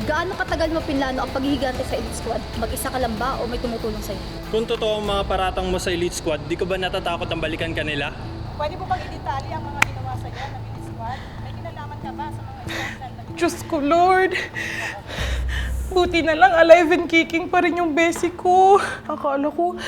Gaano katagal mo pinlano ang paghihigante sa Elite Squad? Mag-isa ka lang ba o may tumutulong sa'yo? Kung totoo ang mga paratang mo sa Elite Squad, di ko ba natatakot ang balikan kanila? Pwede mo bang i-detalye ang mga ginawa sa'yo ng Elite Squad? May kinalaman ka ba sa mga instantan na... Diyos ko, Lord. Buti na lang alive and kicking pa rin yung besi ko. Akala ko,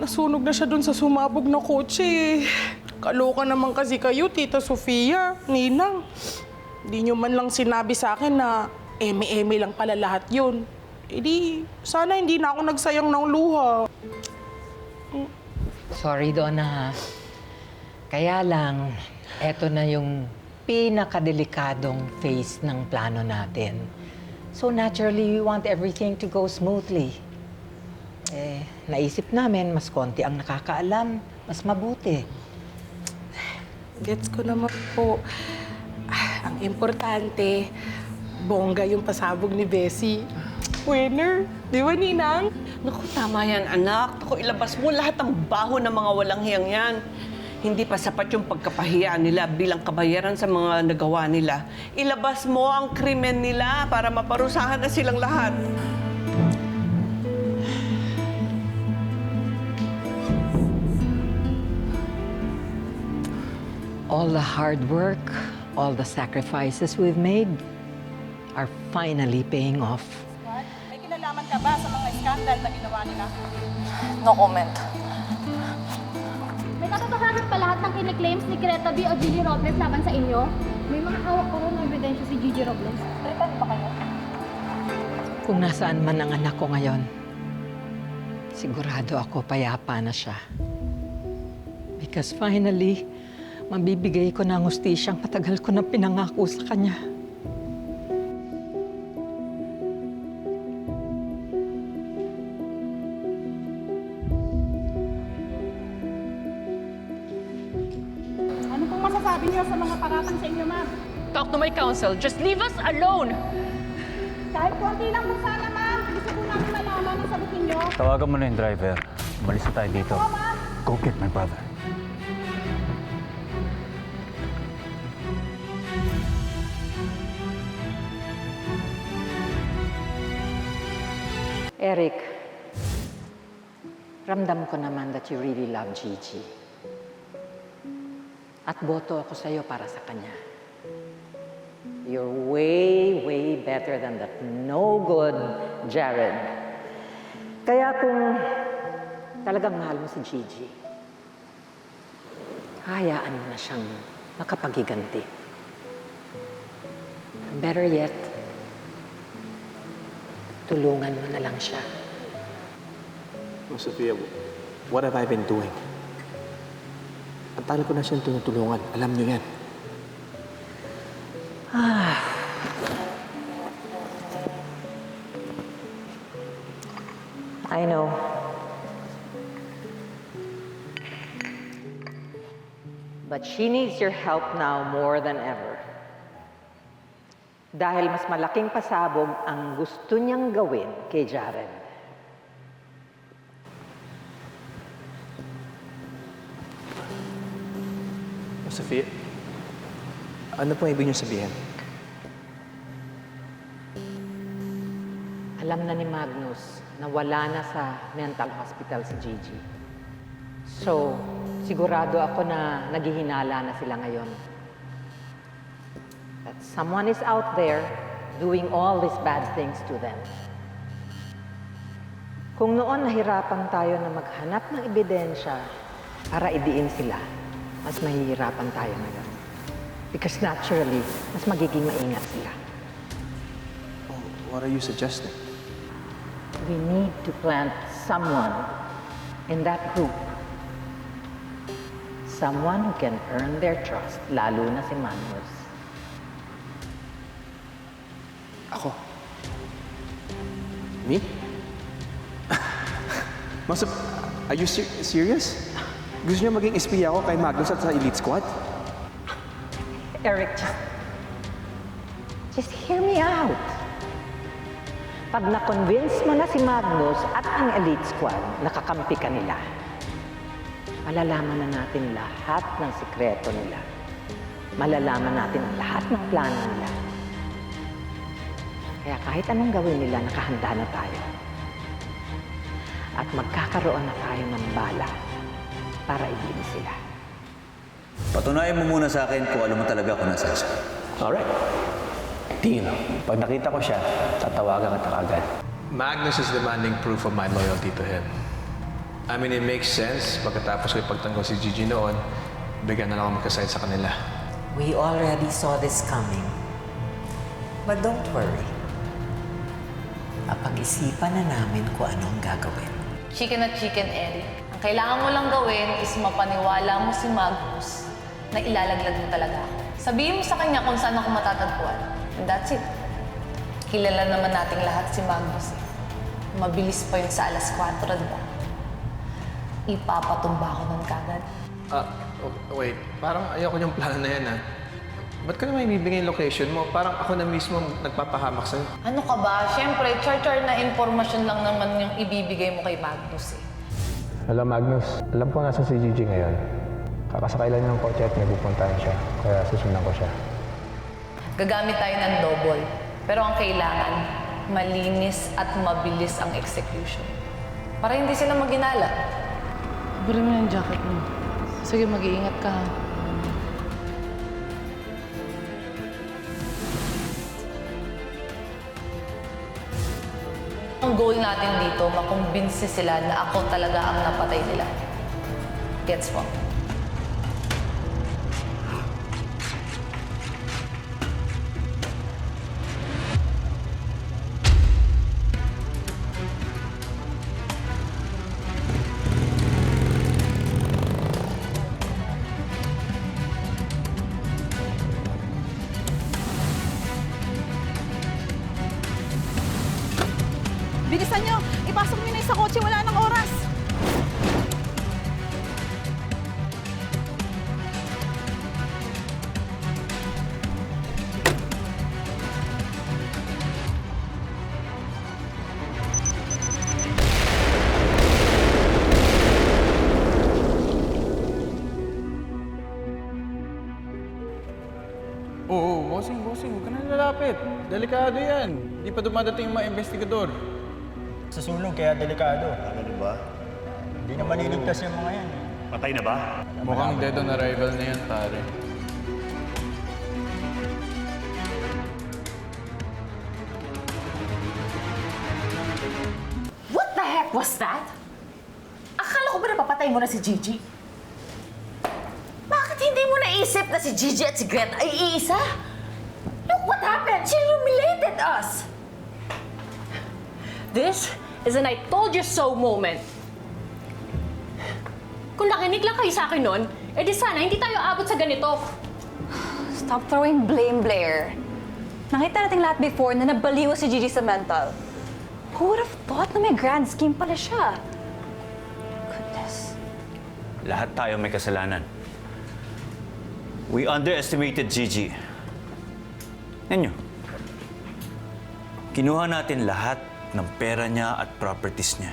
nasunog na siya dun sa sumabog na kotse. Kaloka naman kasi kayo, Tita Sofia, Ninang. Hindi nyo man lang sinabi sa akin na eme-eme lang pala lahat yun. E di, sana hindi na ako nagsayang ng luha. Sorry, Donna. Kaya lang, eto na yung pinakadelikadong phase ng plano natin. So naturally, we want everything to go smoothly. Naisip namin, mas konti ang nakakaalam, mas mabuti. Gets ko naman po. Ang importante, bongga yung pasabog ni Bessie. Winner. Di ba, Ninang? Naku, tama yan, anak. Naku, ilabas mo lahat ng baho ng mga walang hiyang yan. Hindi pa sapat yung pagkapahiya nila bilang kabayaran sa mga nagawa nila. Ilabas mo ang krimen nila para maparusahan na silang lahat. All the hard work, all the sacrifices we've made are finally paying off. May kinalaman ka ba sa mga skandal na ginawa nila? No comment. May katotohanan pa lahat ng kiniklaims ni Greta B. o Gigi Robles laban sa inyo? May mga hawak pa rin ng ebidensya si Gigi Robles. Pretend ba kayo? Kung nasaan man ang anak ko ngayon, sigurado ako payapa na siya. Because finally, mabibigay ko na ang hustisyang matagal ko na pinangako sa kanya. Ano pong masasabi niyo sa mga paratang sa inyo, ma'am? Talk to my counsel. Just leave us alone. Kahit konti lang po sana, ma'am. Gusto po namin malaman ang sagutin niyo. Tawagan mo na yung driver. Umalis na tayo dito. Go get my brother. Eric, ramdam ko naman that you really love Gigi. At boto ako sa'yo para sa kanya. You're way, way better than that no-good Jared. Kaya kung talagang mahal mo si Gigi, hayaan mo na siyang makapagiganti. Better yet, tulungan mo na lang siya. Sophia, what have I been doing? Ang tagal ko na siyang tinutulungan. Alam niyo yan. I know. But she needs your help now more than ever. Dahil mas malaking pasabog ang gusto niyang gawin kay Jared. Sophia, ano pong ibig niyo sabihin? Alam na ni Magnus na wala na sa mental hospital si Gigi. So, sigurado ako na naghihinala na sila ngayon. That someone is out there doing all these bad things to them. Kung noon nahirapan tayo na maghanap ng ebidensya para idiin sila, mas mahihirapan tayo ngayon. Because naturally, mas magiging maingat sila. Oh, what are you suggesting? We need to plant someone in that group. Someone who can earn their trust, lalo na si Magnus. Ako? Me? Masap, are you serious? Gusto niyo maging espiya ako kay Magnus at sa Elite Squad? Eric, just hear me out. Pag na-convince mo na si Magnus at ang Elite Squad, nakakampi ka nila, malalaman na natin lahat ng sikreto nila. Malalaman natin ang lahat ng plano nila. Kaya kahit anong gawin nila, nakahanda na tayo. At magkakaroon na tayo ng bala para ibigin sila. Patunayan mo muna sa akin kung alam mo talaga kung nasaan siya. Alright. Deal. Pag nakita ko siya, tatawagan kita agad. Magnus is demanding proof of my loyalty to him. I mean, it makes sense. Pagkatapos ko ipagtanggol si Gigi noon, bigyan na lang ako magkaside sa kanila. We already saw this coming. But don't worry. Mapag-isipan na namin kung ano ang gagawin. Chicken at chicken, Eric. Ang kailangan mo lang gawin is mapaniwala mo si Magnus na ilalaglag mo talaga ako. Sabihin mo sa kanya kung saan ako matatagpuan. And that's it. Kilala naman nating lahat si Magnus. Mabilis pa yun sa alas 4, diba? Ipapatumba ako nun kagad. Wait. Parang ayoko yung plano na yan, ha? Ba't ka naman ibibigay yung location mo? Parang ako na mismo nagpapahamak sa'yo. Ano ka ba? Siyempre, char-char na impormasyon lang naman yung ibibigay mo kay Magnus eh. Hello Magnus, alam ko nasa si Gigi ngayon. Kakasakay lang niya ng kotse at may pupuntahan siya, kaya susundan ko siya. Gagamit tayo ng double. Pero ang kailangan, malinis at mabilis ang execution. Para hindi sila maginala. Buri mo yung jacket mo. Sige, mag-iingat ka. Ang goal natin dito, makumbinsi sila na ako talaga ang napatay nila. Gets mo? Bilisan nyo! Ipasok nyo na sa kotse, wala nang oras! Oo, bossing. Huwag ka na lalapit. Delikado yan. Hindi pa dumadating yung mga investigador. Sa sulong, kaya delikado. Ano ba? Hindi na maliligtas yung mga yan. Patay na ba? Mukhang dead on arrival na yan, pare. What the heck was that? Akala ko ba napapatay mo na si Gigi? Bakit hindi mo naisip na si Gigi at si Greta ay iisa? Look what happened! She humiliated us! This is an I told you so moment. Kung nakinig lang kayo sa akin nun, edi sana hindi tayo abot sa ganito. Stop throwing blame, Blair. Nakita natin lahat before na nabaliw si Gigi sa mental. Who would have thought na may grand scheme pala siya? Goodness. Lahat tayo may kasalanan. We underestimated Gigi. Yan nyo. Kinuha natin lahat ng pera niya at properties niya.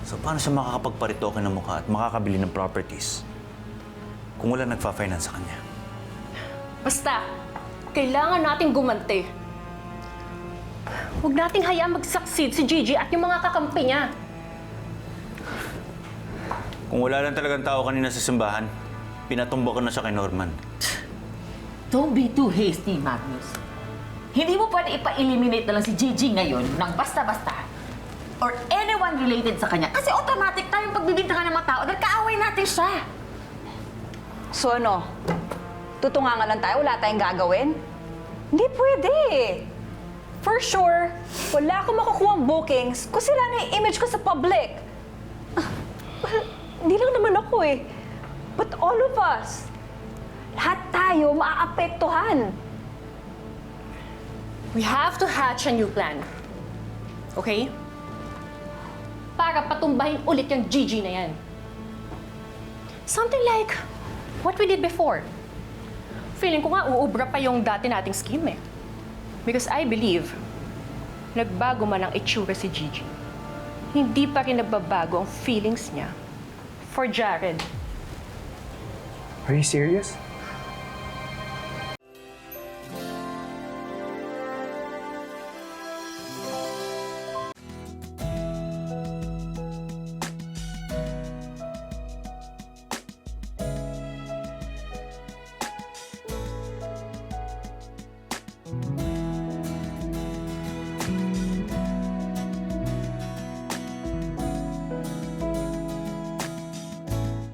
So paano siya makakapagparitoke ng mukha at makakabili ng properties kung wala nagfa-finance sa kanya? Basta, kailangan nating gumanti. Huwag nating hayaan mag-succeed si Gigi at yung mga kakampi niya. Kung wala lang talagang tao kanina sa simbahan, pinatumba ko na siya kay Norman. Don't be too hasty, Magnus. Hindi mo pwede ipa-eliminate na lang si Gigi ngayon ng basta-basta or anyone related sa kanya. Kasi automatic tayong pagbibintangan ng mga tao dahil kaaway natin siya. So ano? Tutungangan lang tayo? Wala tayong gagawin? Hindi pwede. For sure, wala akong makukuha bookings kung sila na yung image ko sa public. Well, hindi lang naman ako eh. But all of us, lahat tayo maaapektuhan. We have to hatch a new plan. Okay? Para patumbahin ulit yung Gigi na yan. Something like what we did before. Feeling ko nga uubra pa yung dati nating scheme eh. Because I believe, nagbago man ang itsura si Gigi, hindi pa rin nagbabago ang feelings niya for Jared. Are you serious?